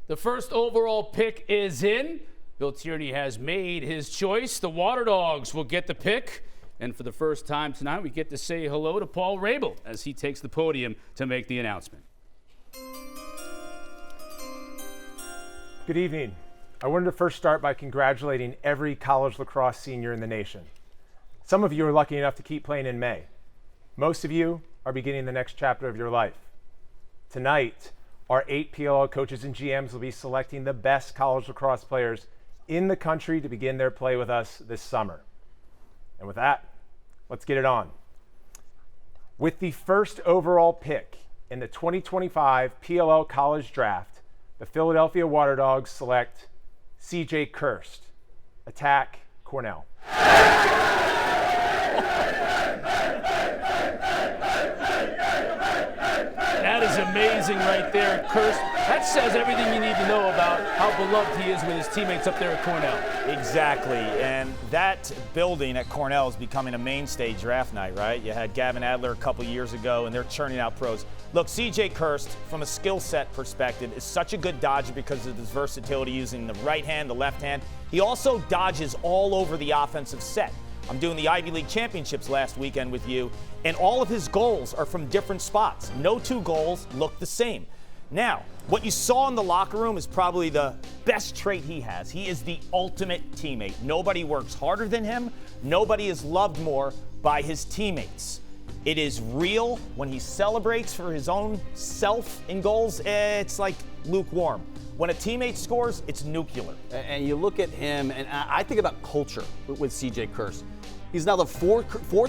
The first overall pick is in. Bill Tierney has made his choice. The Waterdogs will get the pick. And for the first time tonight, we get to say hello to Paul Rabel as he takes the podium to make the announcement. Good evening. I wanted to first start by congratulating every college lacrosse senior in the nation. Some of you are lucky enough to keep playing in May. Most of you are beginning the next chapter of your life. Tonight, our 8 PLL coaches and GMs will be selecting the best college lacrosse players in the country to begin their play with us this summer. And with that, let's get it on. With the first overall pick in the 2025 PLL College Draft, the Philadelphia Waterdogs select CJ Kirst, attack Cornell. That is amazing right there, Kirst. That says everything you need to know about how beloved he is with his teammates up there at Cornell. Exactly, and that building at Cornell is becoming a mainstay draft night, right? You had Gavin Adler a couple years ago, and they're churning out pros. Look, CJ Kirst, from a skill set perspective, is such a good dodger because of his versatility using the right hand, the left hand. He also dodges all over the offensive set. I'm doing the Ivy League Championships last weekend with you, and all of his goals are from different spots. No two goals look the same. Now, what you saw in the locker room is probably the best trait he has. He is the ultimate teammate. Nobody works harder than him. Nobody is loved more by his teammates. It is real. When he celebrates for his own self in goals, it's like lukewarm. When a teammate scores, it's nuclear. And you look at him, and I think about culture with CJ Kirst. He's now the fourth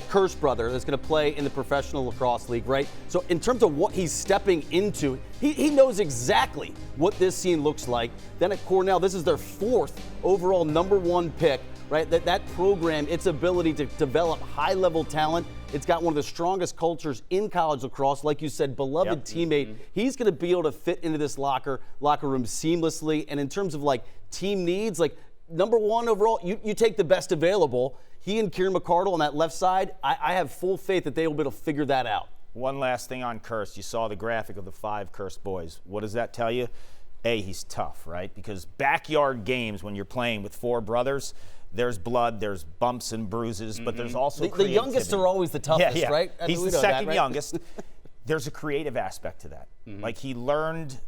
Kirst brother that's going to play in the Professional Lacrosse League, right? So in terms of what he's stepping into, he knows exactly what this scene looks like. Then at Cornell, this is their 4th overall #1 pick, right? That program, its ability to develop high-level talent, it's got one of the strongest cultures in college lacrosse. Like you said, beloved teammate. He's going to be able to fit into this locker room seamlessly. And in terms of like team needs, like #1 overall, you take the best available. He and Kieran McCardle on that left side, I have full faith that they will be able to figure that out. One last thing on Kirst. You saw the graphic of the 5 Kirst boys. What does that tell you? A, he's tough, right? Because backyard games, when you're playing with 4 brothers, there's blood, there's bumps and bruises, but there's also the youngest are always the toughest, right? He's the second youngest. There's a creative aspect to that. Like, he learned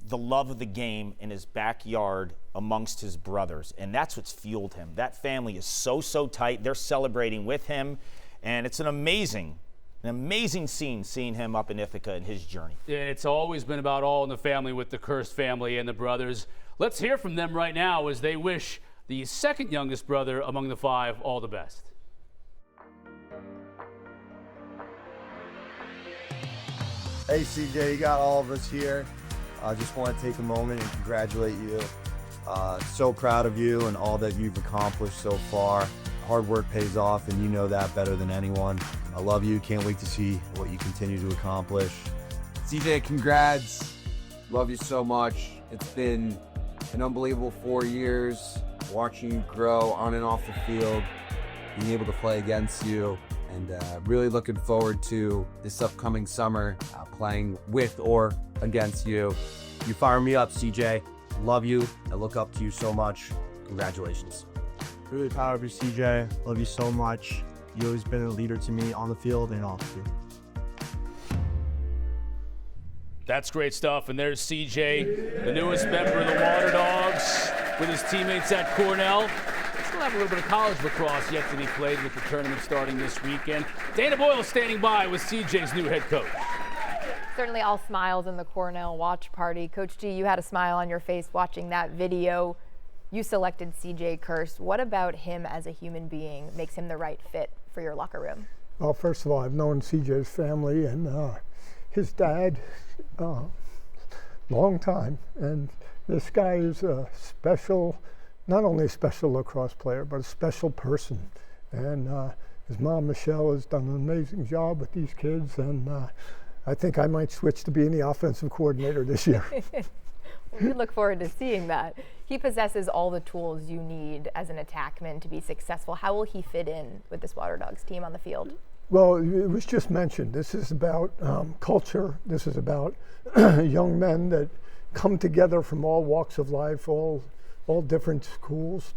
the love of the game in his backyard amongst his brothers, and that's what's fueled him. That family is so tight. They're celebrating with him, and it's an amazing scene seeing him up in Ithaca in his journey. Yeah, it's always been about all in the family with the Kirst family and the brothers. Let's hear from them right now as they wish the second youngest brother among the 5 all the best. Hey CJ, you got all of us here. I just want to take a moment and congratulate you. So proud of you and all that you've accomplished so far. Hard work pays off, and you know that better than anyone. I love you. Can't wait to see what you continue to accomplish. CJ, congrats. Love you so much. It's been an unbelievable 4 years watching you grow on and off the field, being able to play against you, and really looking forward to this upcoming summer playing with or against you. You fire me up, CJ. Love you. I look up to you so much. Congratulations. Really proud of you, CJ. Love you so much. You've always been a leader to me on the field and off the field. That's great stuff. And there's CJ, the newest member of the Waterdogs, with his teammates at Cornell. Still have a little bit of college lacrosse yet to be played with the tournament starting this weekend. Dana Boyle standing by with CJ's new head coach. Certainly all smiles in the Cornell watch party. Coach G, you had a smile on your face watching that video. You selected CJ Kirst. What about him as a human being makes him the right fit for your locker room? Well, first of all, I've known CJ's family and his dad long time. And this guy is a special, not only a special lacrosse player, but a special person. And his mom, Michelle, has done an amazing job with these kids. And I think I might switch to being the offensive coordinator this year. We look forward to seeing that. He possesses all the tools you need as an attackman to be successful. How will he fit in with this Waterdogs team on the field? Well, it was just mentioned. This is about culture. This is about young men that come together from all walks of life, all different schools,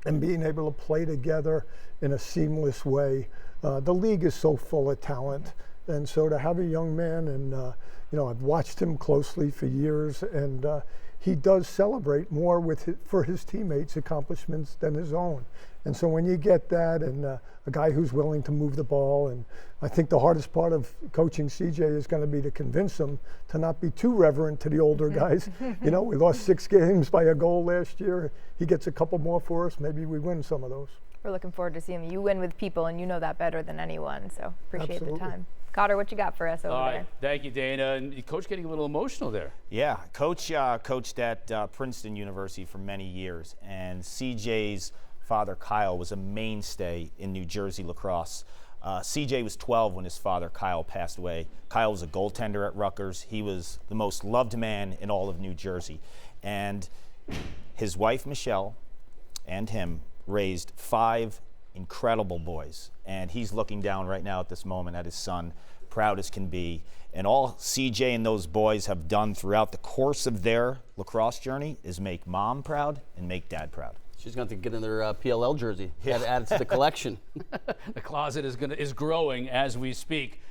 and being able to play together in a seamless way. The league is so full of talent, and so to have a young man, and you know, I've watched him closely for years, and he does celebrate more for his teammates' accomplishments than his own. And so when you get that, and a guy who's willing to move the ball, and I think the hardest part of coaching CJ is going to be to convince him to not be too reverent to the older guys. You know, we lost 6 games by a goal last year. He gets a couple more for us. Maybe we win some of those. We're looking forward to seeing you win with people, and you know that better than anyone, so appreciate Absolutely. the time. Cotter, what you got for us over All there? right, thank you, Dana. And Coach getting a little emotional there. Yeah, Coach coached at Princeton University for many years, and CJ's father, Kyle, was a mainstay in New Jersey lacrosse. CJ was 12 when his father, Kyle, passed away. Kyle was a goaltender at Rutgers. He was the most loved man in all of New Jersey. And his wife, Michelle, and him raised 5 incredible boys. And he's looking down right now at this moment at his son, proud as can be. And all CJ and those boys have done throughout the course of their lacrosse journey is make mom proud and make dad proud. She's going to get in their PLL jersey. Yeah. Add it to the collection. The closet is growing as we speak.